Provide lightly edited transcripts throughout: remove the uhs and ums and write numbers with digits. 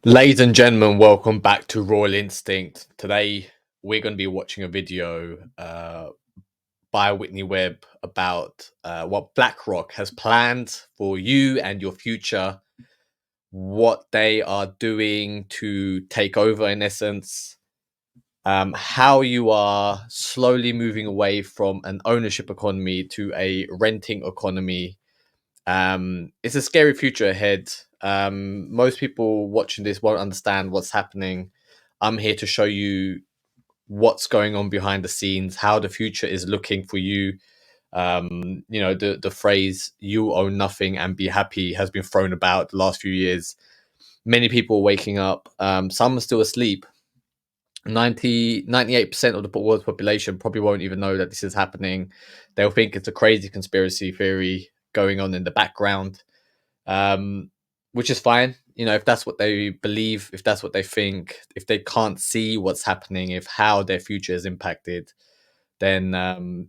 Ladies and gentlemen, welcome back to Royal Instinct. Today, we're going to be watching a video by Whitney Webb about what BlackRock has planned for you and your future, what they are doing to take over, in essence, how you are slowly moving away from an ownership economy to a renting economy. It's a scary future ahead. Most people watching this won't understand what's happening. I'm here to show you what's going on behind the scenes, how the future is looking for you. The phrase "you own nothing and be happy" has been thrown about the last few years. Many people are waking up. Some are still asleep. 98% of the world's population probably won't even know that this is happening. They'll think it's a crazy conspiracy theory going on in the background, which is fine. If that's what they believe, if that's what they think, if they can't see what's happening, if how their future is impacted, then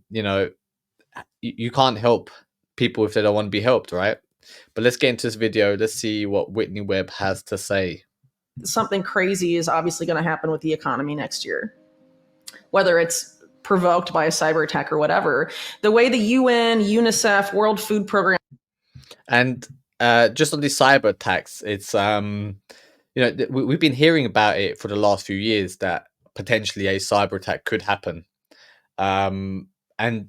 you can't help people if they don't want to be helped, right? But let's get into this video. Let's see what Whitney Webb has to say. Something crazy is obviously going to happen with the economy next year, whether it's provoked by a cyber attack or whatever. The way the UN, UNICEF, World Food Program, and just on these cyber attacks, it's we've been hearing about it for the last few years that potentially a cyber attack could happen. And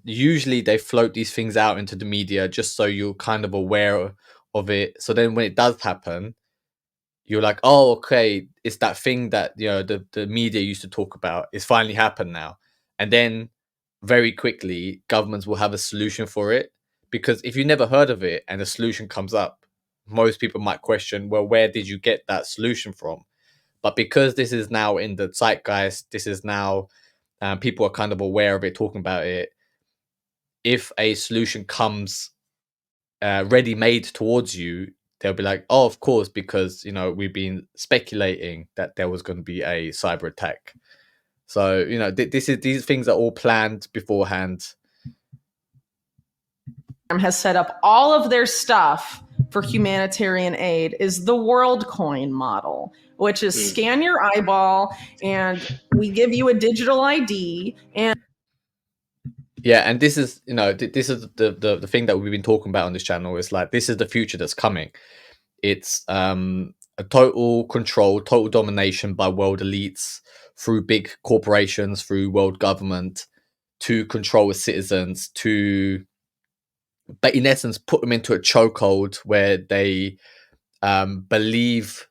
usually they float these things out into the media just so you're kind of aware of it. So then when it does happen, you're like, oh, okay, it's that thing that the media used to talk about. It's finally happened now. And then very quickly, governments will have a solution for it. Because if you never heard of it and a solution comes up, most people might question, well, where did you get that solution from? But because this is now in the zeitgeist, this is now people are kind of aware of it, talking about it. If a solution comes ready-made towards you, they'll be like, oh, of course, because we've been speculating that there was going to be a cyber attack. So these things are all planned beforehand. has set up all of their stuff for humanitarian aid is the WorldCoin model, which is scan your eyeball and we give you a digital ID. And this is this is the thing that we've been talking about on this channel. Is like, this is the future that's coming. It's a total control, total domination by world elites through big corporations, through world government, to control its citizens, but in essence put them into a chokehold where they believe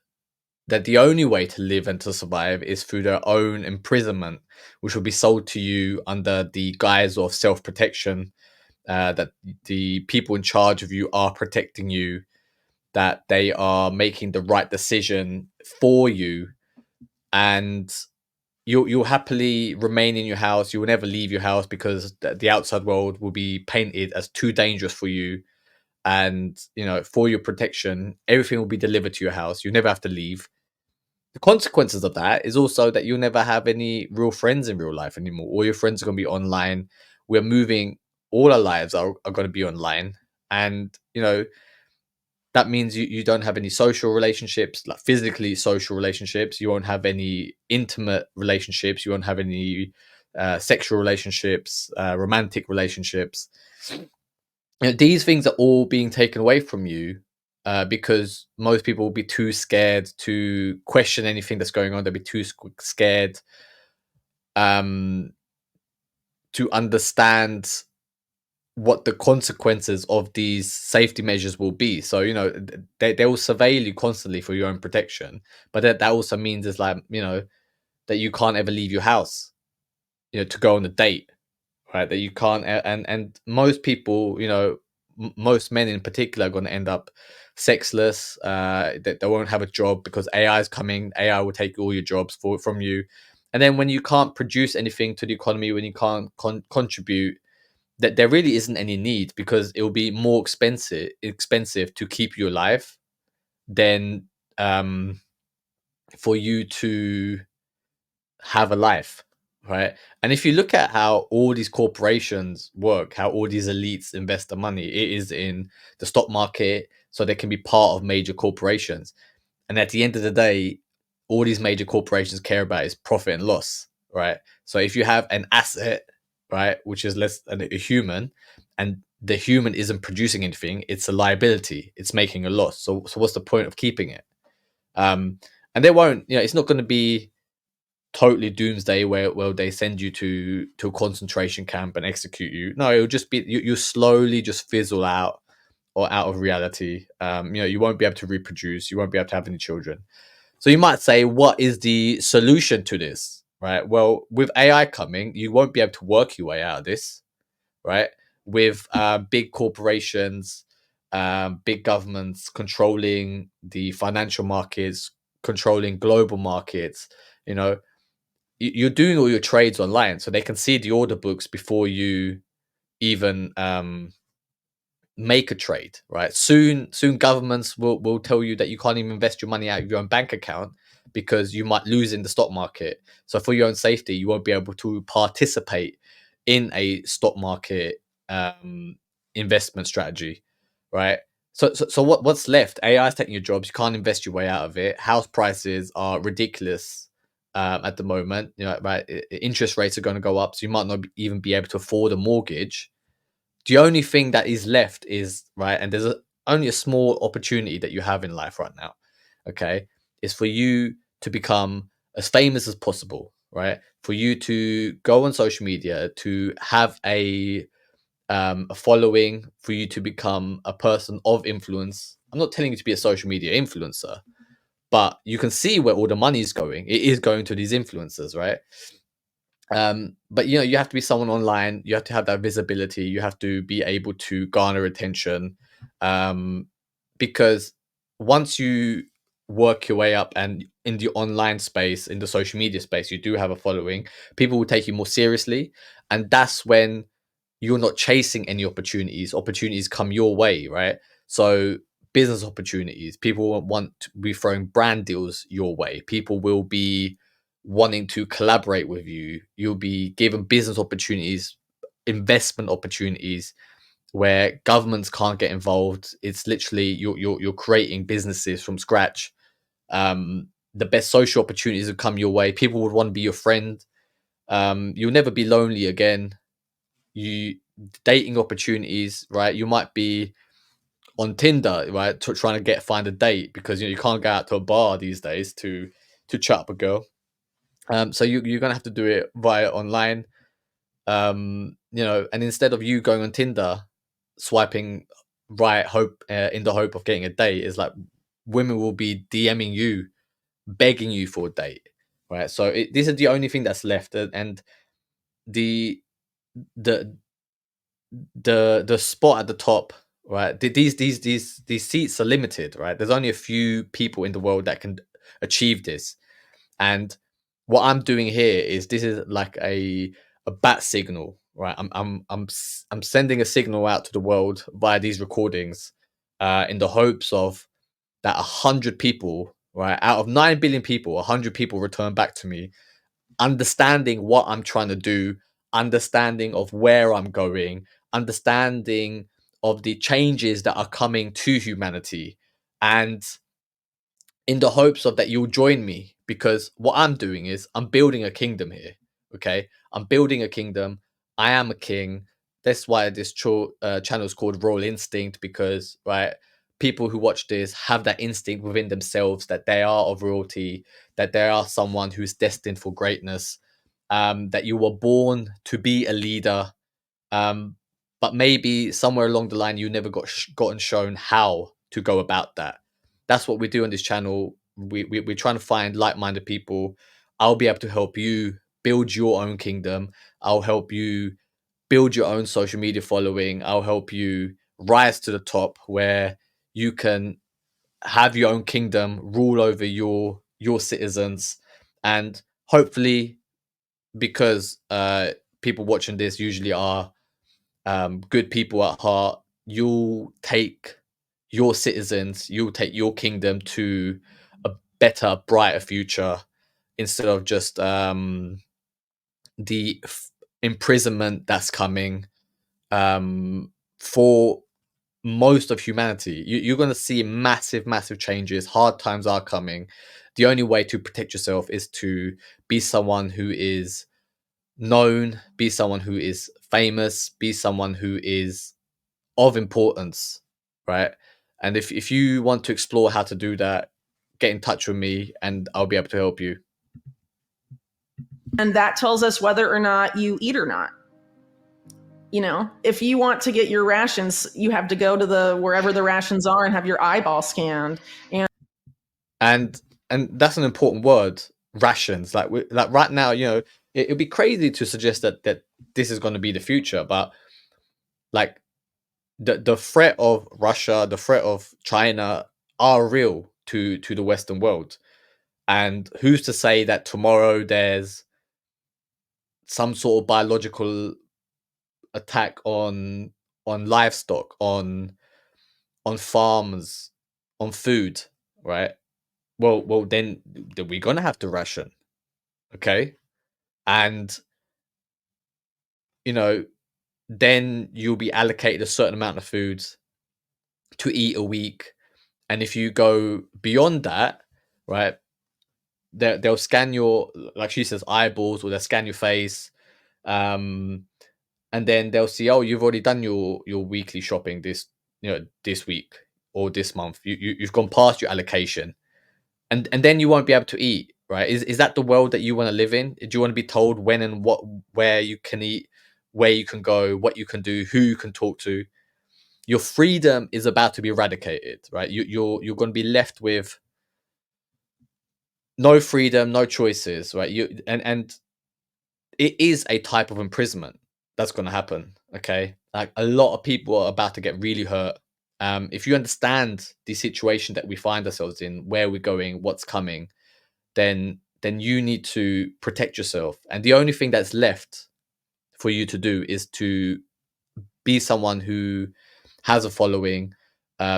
that the only way to live and to survive is through their own imprisonment, which will be sold to you under the guise of self-protection, that the people in charge of you are protecting you, that they are making the right decision for you, and you'll happily remain in your house. You will never leave your house because the outside world will be painted as too dangerous for you. And for your protection, everything will be delivered to your house. You never have to leave. The consequences of that is also that you'll never have any real friends in real life anymore. All your friends are going to be online. We're moving, all our lives are going to be online. And that means you don't have any social relationships, like physically social relationships. You won't have any intimate relationships. You won't have any sexual relationships, romantic relationships. These things are all being taken away from you because most people will be too scared to question anything that's going on. They'll be too scared to understand what the consequences of these safety measures will be. So they will surveil you constantly for your own protection, but that also means it's like that you can't ever leave your house to go on a date, right? That you can't, and most people, most men in particular, are going to end up sexless. They won't have a job because AI is coming. AI will take all your jobs from you, and then when you can't produce anything to the economy, when you can't contribute, that there really isn't any need, because it will be more expensive to keep you alive than for you to have a life, right? And if you look at how all these corporations work, how all these elites invest the money, it is in the stock market, so they can be part of major corporations. And at the end of the day, all these major corporations care about is profit and loss, right? So if you have an asset, right, which is less than a human, and the human isn't producing anything, it's a liability. It's making a loss. So what's the point of keeping it? And they won't. It's not going to be totally doomsday where they send you to a concentration camp and execute you. No, it'll just be you slowly just fizzle out or out of reality. You won't be able to reproduce. You won't be able to have any children. So you might say, what is the solution to this? Right. Well, with AI coming, you won't be able to work your way out of this. Right. With big corporations, big governments controlling the financial markets, controlling global markets, you know, you're doing all your trades online, so they can see the order books before you even make a trade, right? Soon governments will tell you that you can't even invest your money out of your own bank account because you might lose in the stock market. So for your own safety, you won't be able to participate in a stock market um, investment strategy, right? So what's left? AI is taking your jobs. You can't invest your way out of it. House prices are ridiculous at the moment. Right? Interest rates are going to go up, so you might not even be able to afford a mortgage. The only thing that is left is right, and only a small opportunity that you have in life right now. Okay, is for you to become as famous as possible, right? For you to go on social media, to have a following, for you to become a person of influence. I'm not telling you to be a social media influencer, but you can see where all the money is going. It is going to these influencers, right? But you have to be someone online. You have to have that visibility. You have to be able to garner attention, um, because once you work your way up and in the online space, in the social media space, you do have a following. People will take you more seriously, and that's when you're not chasing any opportunities. Opportunities come your way, right? So business opportunities, people will want to be throwing brand deals your way. People will be wanting to collaborate with you. You'll be given business opportunities, investment opportunities where governments can't get involved. It's literally you're creating businesses from scratch. The best social opportunities will come your way. People would want to be your friend. You'll never be lonely again. You dating opportunities, right? You might be on Tinder, right, trying to find a date because you can't go out to a bar these days to chat up a girl. So you're gonna have to do it via online. And instead of you going on Tinder, swiping right, hope in the hope of getting a date, is like women will be DMing you, begging you for a date, right? So this is the only thing that's left, and the the the spot at the top, right? These seats are limited, right? There's only a few people in the world that can achieve this, and what I'm doing here is this is like a bat signal, right? I'm sending a signal out to the world via these recordings, in the hopes of that 100 people, right, out of 9 billion people, 100 people return back to me, understanding what I'm trying to do, understanding of where I'm going, understanding of the changes that are coming to humanity, and in the hopes of that you'll join me, because what I'm doing is I'm building a kingdom here. Okay, I'm building a kingdom. I am a king. That's why this channel is called Royal Instinct, because right, people who watch this have that instinct within themselves that they are of royalty, that they are someone who's destined for greatness, that you were born to be a leader, um, but maybe somewhere along the line you never gotten shown how to go about that. That's what we do on this channel. We're trying to find like-minded people. I'll be able to help you build your own kingdom. I'll help you build your own social media following. I'll help you rise to the top where you can have your own kingdom, rule over your citizens, and hopefully, because people watching this usually are good people at heart, you'll take your citizens, you'll take your kingdom to a better, brighter future, instead of just the imprisonment that's coming, for most of humanity. You're going to see massive changes. Hard times are coming. The only way to protect yourself is to be someone who is known, be someone who is famous, be someone who is of importance, right? And if you want to explore how to do that, get in touch with me and I'll be able to help you. And that tells us whether or not you eat or not. You know, if you want to get your rations, you have to go to the wherever the rations are and have your eyeball scanned. And that's an important word, rations. Like right now, you know, it'd be crazy to suggest that this is going to be the future, but like the threat of Russia, the threat of China are real to the Western world. And who's to say that tomorrow there's some sort of biological attack on livestock, on farms, on food, right? Well, then we're gonna have to ration, okay? And you know, then you'll be allocated a certain amount of foods to eat a week, and if you go beyond that, right, they'll scan your, like she says, eyeballs, or they'll scan your face, um, and then they'll see, oh, you've already done your weekly shopping this week or this month. You've gone past your allocation, and then you won't be able to eat, right? Is that the world that you want to live in? Do you want to be told when and what, where you can eat, where you can go, what you can do, who you can talk to? Your freedom is about to be eradicated, right? You're going to be left with no freedom, no choices, right? And it is a type of imprisonment that's going to happen. Okay, like a lot of people are about to get really hurt. If you understand the situation that we find ourselves in, where we're going, what's coming, then you need to protect yourself. And the only thing that's left for you to do is to be someone who has a following,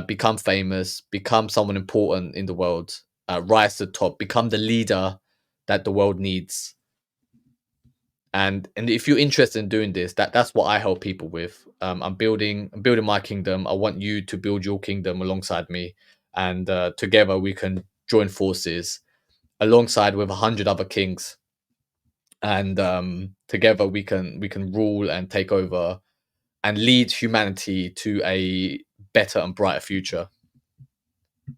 become famous, become someone important in the world, rise to the top, become the leader that the world needs. And if you're interested in doing this, that's what I help people with. I'm building my kingdom. I want you to build your kingdom alongside me, and together we can join forces alongside with 100 other kings, and together we can rule and take over and lead humanity to a better and brighter future.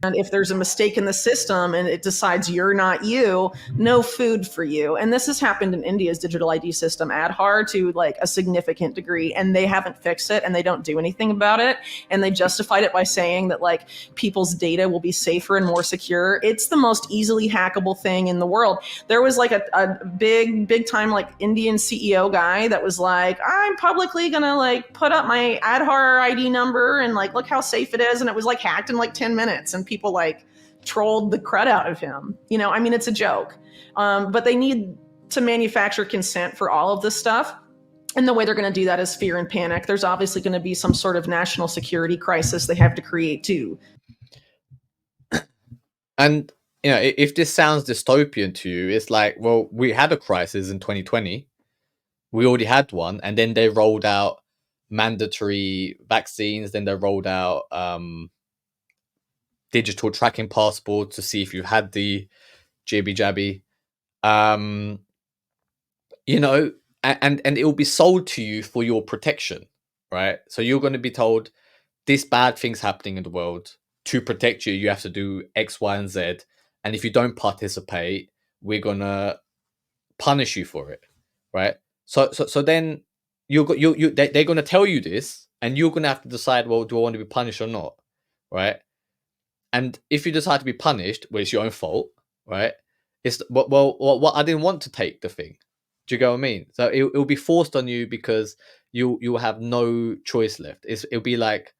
And if there's a mistake in the system and it decides you're not you, no food for you. And this has happened in India's digital ID system, Aadhaar, to like a significant degree, and they haven't fixed it and they don't do anything about it. And they justified it by saying that like people's data will be safer and more secure. It's the most easily hackable thing in the world. There was like a big time like Indian CEO guy that was like, I'm publicly gonna like put up my Aadhaar ID number and like look how safe it is. And it was like hacked in like 10 minutes. And people like trolled the crud out of him. You know, I mean, it's a joke. But they need to manufacture consent for all of this stuff. And the way they're going to do that is fear and panic. There's obviously going to be some sort of national security crisis they have to create too. And you know, if this sounds dystopian to you, it's like, well, we had a crisis in 2020. We already had one, and then they rolled out mandatory vaccines. Then they rolled out digital tracking passports to see if you had the jibby jabby. Um, you know, and it will be sold to you for your protection, right? So you're going to be told this bad thing's happening in the world. To protect you, you have to do X, Y, and Z. And if you don't participate, we're gonna punish you for it, right? So then they're gonna tell you this, and you're gonna have to decide, well, do I want to be punished or not, right? And if you decide to be punished, well, it's your own fault, right? It's well, I didn't want to take the thing. Do you get what I mean? So it'll be forced on you because you'll have no choice left. It'll be like,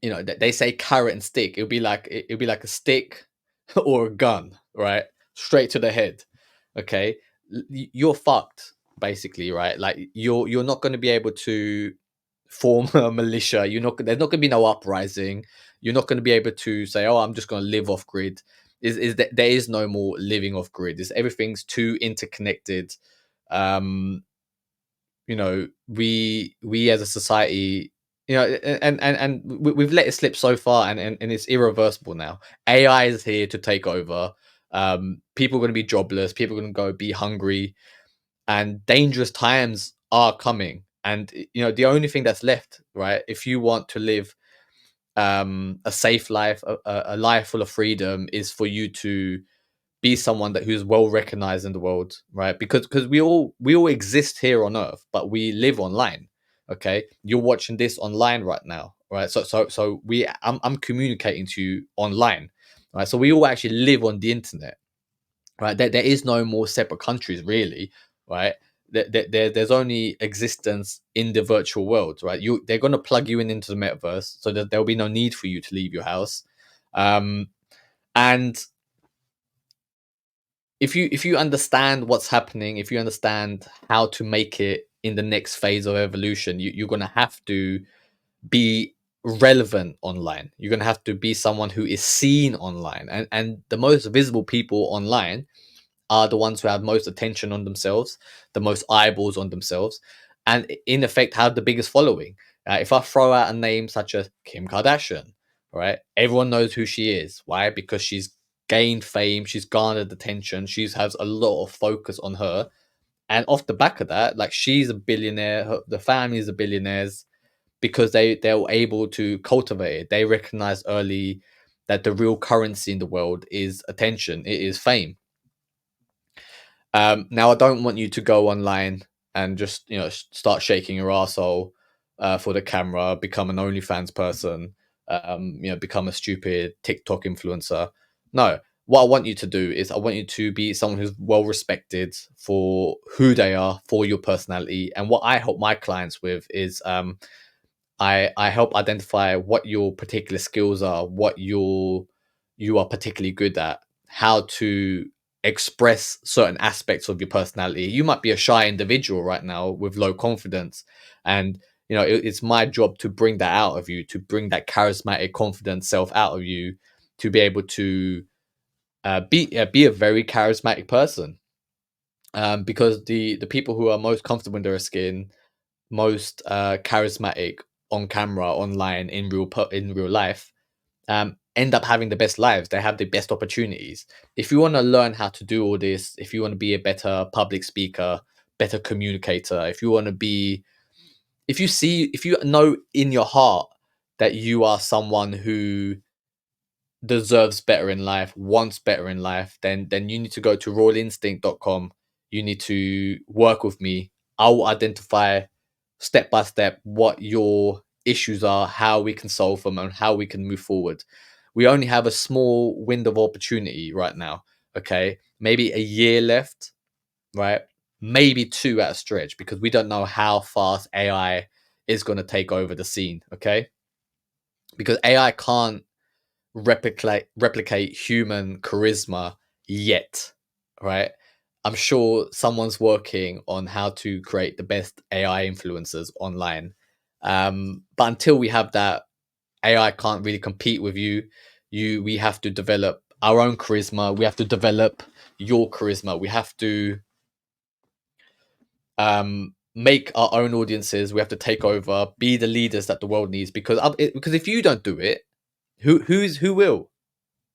you know, they say carrot and stick. It'll be like a stick or a gun, right? Straight to the head. Okay, you're fucked basically, right? Like you're not going to be able to form a militia. There's not going to be no uprising. You're not going to be able to say, oh, I'm just going to live off grid. Is that there is no more living off grid? Is everything's too interconnected. You know, we as a society You know, we've let it slip so far, and it's irreversible now. AI is here to take over. People are going to be jobless. People are going to go be hungry, and dangerous times are coming. And the only thing that's left, right? If you want to live a safe life, a life full of freedom, is for you to be someone who's well recognized in the world, right? Because we all exist here on Earth, but we live online. Okay, you're watching this online right now, right? So I'm communicating to you online, right? So we all actually live on the internet, right? There is no more separate countries, really, right? There's only existence in the virtual world, right? They're going to plug you into the metaverse, so that there'll be no need for you to leave your house. And if you understand what's happening, if you understand how to make it in the next phase of evolution, you're going to have to be relevant online. You're going to have to be someone who is seen online, and the most visible people online are the ones who have most attention on themselves, the most eyeballs on themselves, and in effect have the biggest following. If I throw out a name such as Kim Kardashian, right, everyone knows who she is. Why? Because she's gained fame, she's garnered attention, she has a lot of focus on her, and off the back of that, like, she's a billionaire, the family is a billionaires, because they were able to cultivate it. They recognized early that the real currency in the world is attention, it is fame. Now, I don't want you to go online and just start shaking your asshole for the camera, become an OnlyFans person, become a stupid TikTok influencer. No, what I want you to do is I want you to be someone who's well respected for who they are, for your personality. And what I help my clients with is I help identify what your particular skills are, what you are particularly good at, how to express certain aspects of your personality. You might be a shy individual right now with low confidence, and it's my job to bring that out of you, to bring that charismatic, confident self out of you, to be able to be a very charismatic person. Because the people who are most comfortable in their skin, most charismatic on camera, online, in real life, end up having the best lives. They have the best opportunities. If you want to learn how to do all this, if you want to be a better public speaker, better communicator, if you know in your heart that you are someone who deserves better in life, wants better in life, then you need to go to rawinstinct.com. You need to work with me. I will identify step by step what your issues are, how we can solve them, and how we can move forward. We only have a small window of opportunity right now. Okay, maybe a year left, right? Maybe two at a stretch, because we don't know how fast AI is going to take over the scene. Okay, because AI can't replicate human charisma yet, right? I'm sure someone's working on how to create the best AI influencers online. But until we have that, AI can't really compete with you. We have to develop our own charisma. We have to develop your charisma. We have to make our own audiences. We have to take over, be the leaders that the world needs. Because if you don't do it, who will?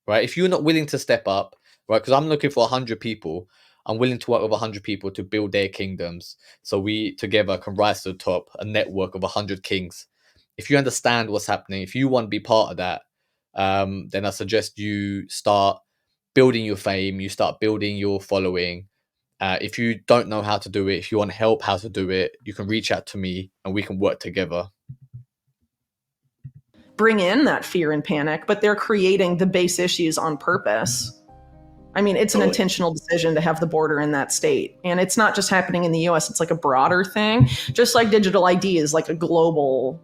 Right? If you're not willing to step up, right? Because I'm looking for 100 people. I'm willing to work with 100 people to build their kingdoms, so we together can rise to the top, a network of 100 kings. If you understand what's happening, if you want to be part of that, then I suggest you start building your fame, you start building your following. If you don't know how to do it, if you want help how to do it, you can reach out to me and we can work together. Bring in that fear and panic, but they're creating the base issues on purpose. I mean, it's an intentional decision to have the border in that state. And it's not just happening in the US, it's like a broader thing, just like digital ID is like a global.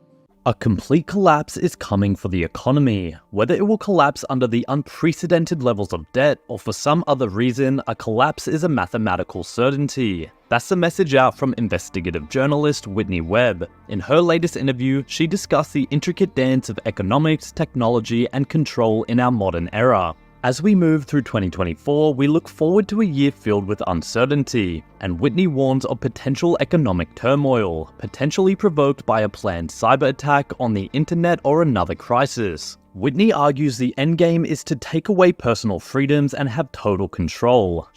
A complete collapse is coming for the economy. Whether it will collapse under the unprecedented levels of debt or for some other reason, a collapse is a mathematical certainty. That's the message out from investigative journalist Whitney Webb. In her latest interview, she discussed the intricate dance of economics, technology, and control in our modern era. As we move through 2024, we look forward to a year filled with uncertainty, and Whitney warns of potential economic turmoil, potentially provoked by a planned cyber attack on the internet or another crisis. Whitney argues the endgame is to take away personal freedoms and have total control.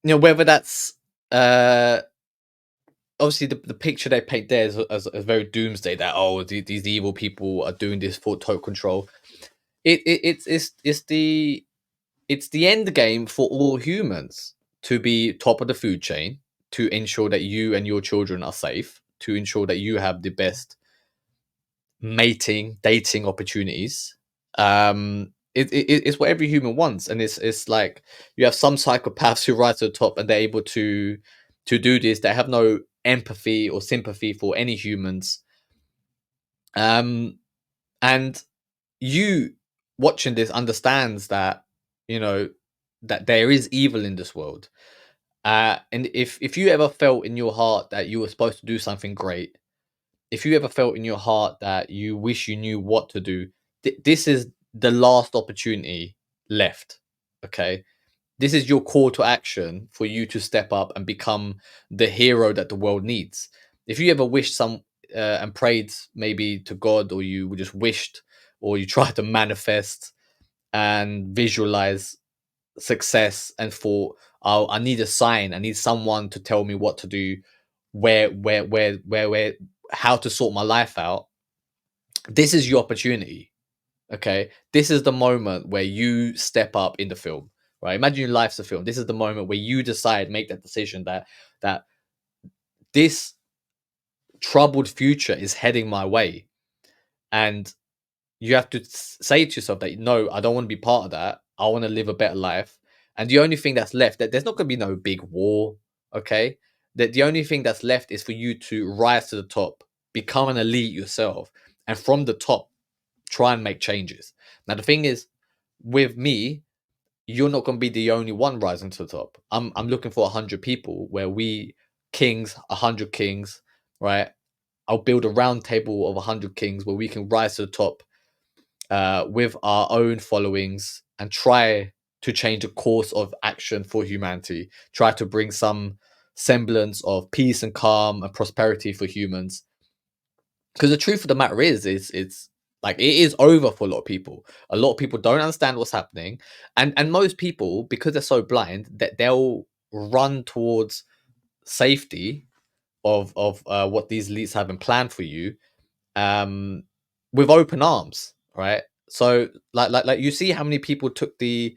Whether that's obviously the picture they paint there is very doomsday, that these evil people are doing this for total control. It's the end game for all humans to be top of the food chain, to ensure that you and your children are safe, to ensure that you have the best dating opportunities. It's what every human wants, and it's like you have some psychopaths who rise to the top and they're able to do this. They have no empathy or sympathy for any humans. And you watching this understands that, that there is evil in this world. And if you ever felt in your heart that you were supposed to do something great, if you ever felt in your heart that you wish you knew what to do, this is the last opportunity left. Okay, this is your call to action for you to step up and become the hero that the world needs. If you ever wished and prayed maybe to God, or you just wished, or you tried to manifest and visualize success and thought, oh, I need a sign, I need someone to tell me what to do, where, how to sort my life out, this is your opportunity. Okay, this is the moment where you step up in the film, right? Imagine your life's a film. This is the moment where you make that decision that this troubled future is heading my way, and you have to say to yourself that, no, I don't want to be part of that. I want to live a better life. And the only thing that's left, that there's not going to be no big war. Okay, that the only thing that's left is for you to rise to the top, become an elite yourself, and from the top try and make changes. Now the thing is, with me, you're not going to be the only one rising to the top. I'm looking for 100 people, where we kings, 100 kings, right? I'll build a round table of 100 kings where we can rise to the top with our own followings and try to change the course of action for humanity, try to bring some semblance of peace and calm and prosperity for humans. Because the truth of the matter is it's like, it is over for a lot of people. A lot of people don't understand what's happening, and most people, because they're so blind, that they'll run towards safety of what these elites have in plan for you, with open arms, right? So like you see how many people took the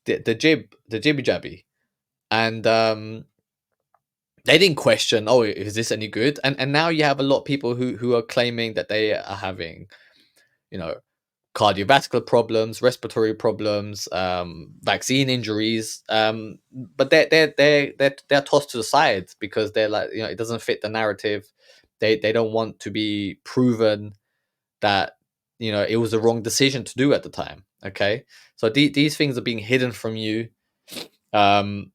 jibby jabby, and they didn't question, oh, is this any good? And now you have a lot of people who are claiming that they are having, cardiovascular problems, respiratory problems, vaccine injuries, but they're tossed to the side because they're like, it doesn't fit the narrative. They don't want to be proven that it was the wrong decision to do at the time. Okay, so these things are being hidden from you. And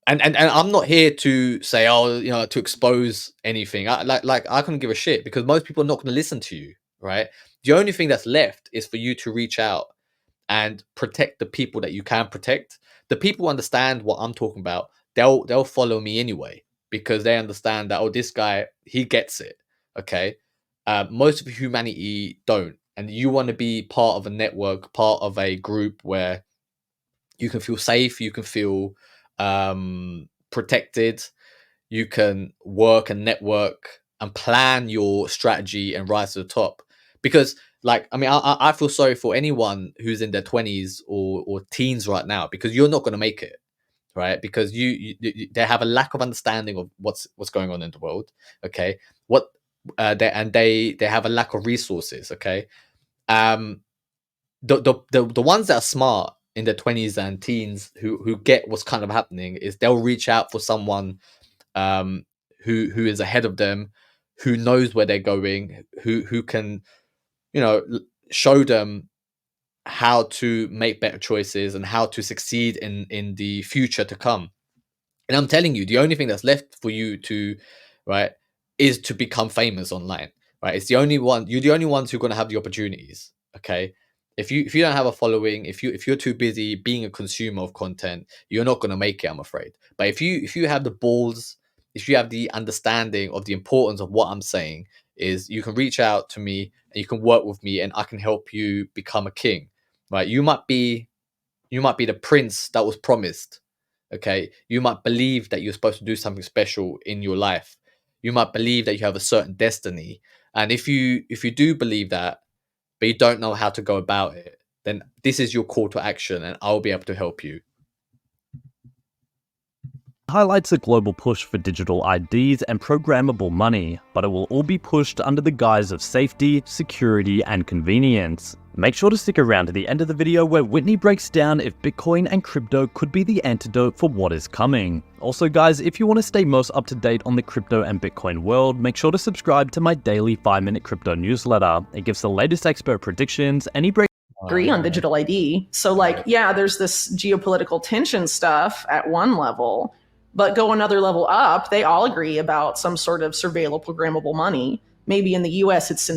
I'm not here to say, to expose anything. I couldn't give a shit, because most people are not going to listen to you, right? The only thing that's left is for you to reach out and protect the people that you can protect. The people who understand what I'm talking about, they'll follow me anyway, because they understand that, this guy, he gets it. Okay, most of humanity don't, and you want to be part of a network, part of a group where you can feel safe, you can feel protected, you can work and network and plan your strategy and rise to the top. Because I feel sorry for anyone who's in their 20s or teens right now, because you're not going to make it, right? Because they have a lack of understanding of what's going on in the world. Okay, they have a lack of resources. Okay, the ones that are smart in their 20s and teens, who get what's kind of happening, is they'll reach out for someone who is ahead of them, who knows where they're going, who can show them how to make better choices and how to succeed in the future to come. And I'm telling you, the only thing that's left for you to, is to become famous online, right? You're the only ones who are going to have the opportunities. Okay, if you don't have a following, if you're too busy being a consumer of content, you're not going to make it, I'm afraid. But if you have the balls, if you have the understanding of the importance of what I'm saying, is you can reach out to me and you can work with me and I can help you become a king, right? You might be the prince that was promised. Okay, you might believe that you're supposed to do something special in your life. You might believe that you have a certain destiny, and if you do believe that, but you don't know how to go about it, then this is your call to action, and I'll be able to help you. Highlights a global push for digital IDs and programmable money, but it will all be pushed under the guise of safety, security, and convenience. Make sure to stick around to the end of the video where Whitney breaks down if Bitcoin and crypto could be the antidote for what is coming. Also guys, if you want to stay most up to date on the crypto and Bitcoin world, make sure to subscribe to my daily 5-minute crypto newsletter. It gives the latest expert predictions, and he breaks agree on digital ID. So like, yeah, there's this geopolitical tension stuff at one level, but go another level up, they all agree about some sort of surveillable programmable money. Maybe in the US it's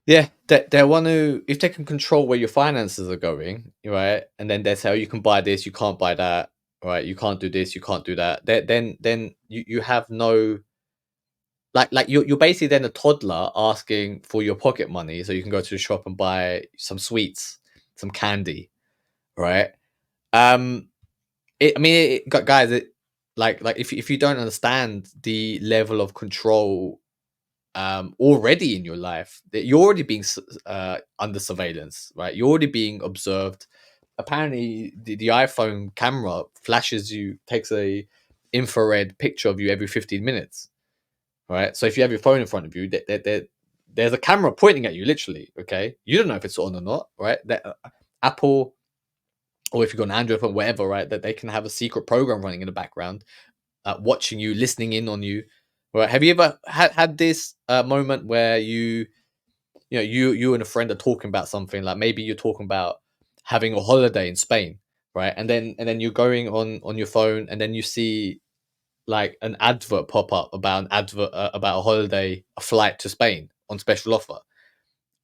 Yeah, they want to, if they can control where your finances are going, right? And then they say, oh, you can buy this, you can't buy that, right? You can't do this, you can't do that. Then you have no, like you're basically then a toddler asking for your pocket money so you can go to the shop and buy some sweets, some candy, right? Guys, like if you don't understand the level of control already in your life, that you're already being under surveillance, right? You're already being observed. Apparently the iPhone camera flashes you, takes a infrared picture of you every 15 minutes, right? So if you have your phone in front of you, there's a camera pointing at you, literally. Okay, you don't know if it's on or not, right? Apple, or if you've got an Android phone, whatever, right, that they can have a secret program running in the background, watching you, listening in on you, right? Have you ever had this moment where you and a friend are talking about something, like maybe you're talking about having a holiday in Spain, right? And then you're going on your phone, and then you see like an advert pop up about about a holiday, a flight to Spain on special offer,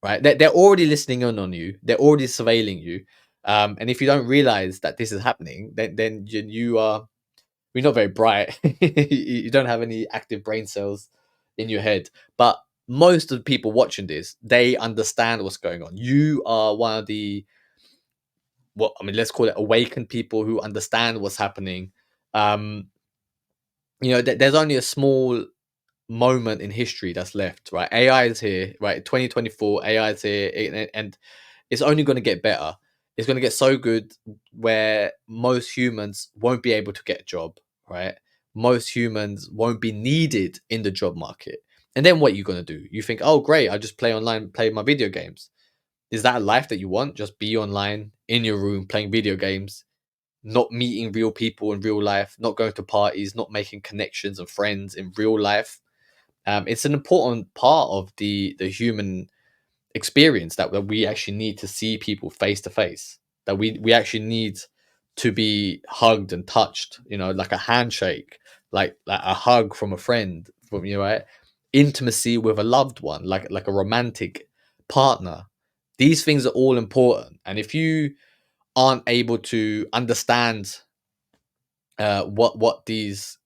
right? They're already listening in on you. They're already surveilling you. And if you don't realize that this is happening, then you're not very bright. You don't have any active brain cells in your head. But most of the people watching this, they understand what's going on. You are one of the, let's call it awakened people who understand what's happening. There's only a small moment in history that's left, right? AI is here, right? 2024, AI is here, and it's only going to get better. It's going to get so good where most humans won't be able to get a job, right? Most humans won't be needed in the job market. And then what are you going to do? You think, oh, great, I just play online, play my video games. Is that a life that you want? Just be online in your room playing video games, not meeting real people in real life, not going to parties, not making connections and friends in real life. It's an important part of the human experience that we actually need to see people face to face, that we actually need to be hugged and touched, like a handshake, like a hug from a friend, from right? Intimacy with a loved one, like a romantic partner. These things are all important, and if you aren't able to understand what these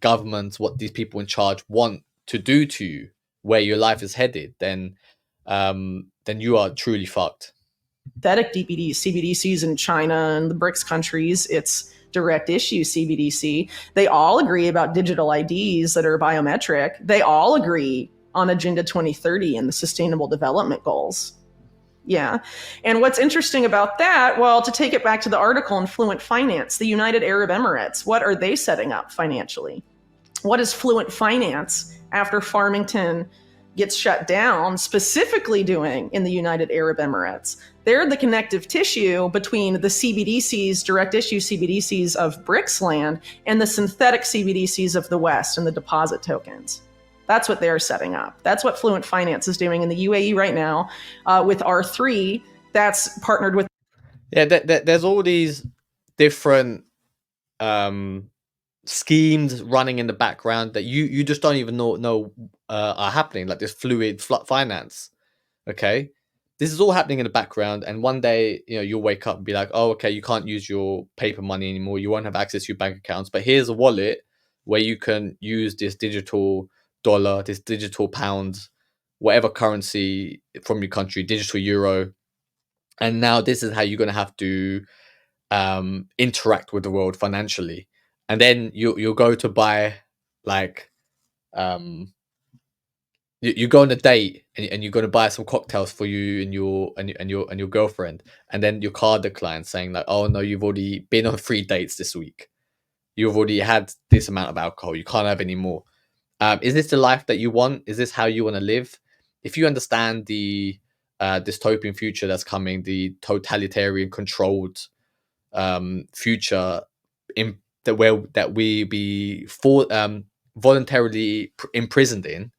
governments, what these people in charge want to do to you, where your life is headed, then you are truly fucked. synthetic CBDCs in China and the BRICS countries. It's direct issue CBDC. They all agree about digital IDs that are biometric. They all agree on Agenda 2030 and the Sustainable Development Goals. Yeah. And what's interesting about that, well, to take it back to the article in Fluent Finance, the United Arab Emirates, what are they setting up financially? What is Fluent Finance, after Farmington gets shut down, specifically doing in the United Arab Emirates? They're the connective tissue between the CBDCs, direct issue CBDCs of BRICS land, and the synthetic CBDCs of the West and the deposit tokens. That's what they're setting up. That's what Fluent Finance is doing in the UAE right now with R3. That's partnered with. Yeah, there's all these different schemes running in the background that you just don't even know are happening, like this fluid finance. Okay, this is all happening in the background, and one day, you'll wake up and be like, oh, okay, you can't use your paper money anymore, you won't have access to your bank accounts, but here's a wallet where you can use this digital dollar, this digital pound, whatever currency from your country, digital euro, and now this is how you're going to have to interact with the world financially. And then you'll go to buy, like, um you go on a date, and you're going to buy some cocktails for you and your girlfriend, and then your card declines, saying like, oh no, you've already been on 3 dates this week, you've already had this amount of alcohol, you can't have any more. Is this the life that you want? Is this how you want to live? If you understand the dystopian future that's coming, the totalitarian controlled future, in that we be voluntarily imprisoned in,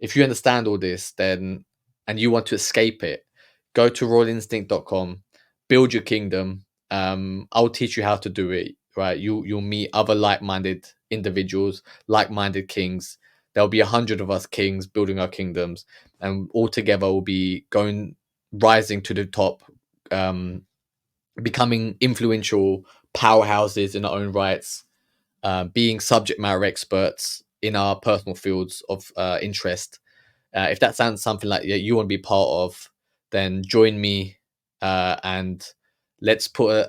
if you understand all this, then, and you want to escape it, go to royalinstinct.com, build your kingdom. I'll teach you how to do it. Right, you'll meet other like-minded individuals, like-minded kings. There'll be 100 of us kings building our kingdoms, and all together we'll be rising to the top, becoming influential powerhouses in our own rights, being subject matter experts in our personal fields of interest. If that sounds something like you want to be part of, then join me, and let's put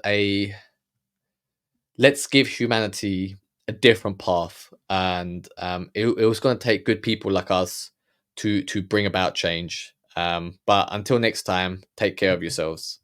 let's give humanity a different path. And it was going to take good people like us to bring about change. But until next time, take care of yourselves.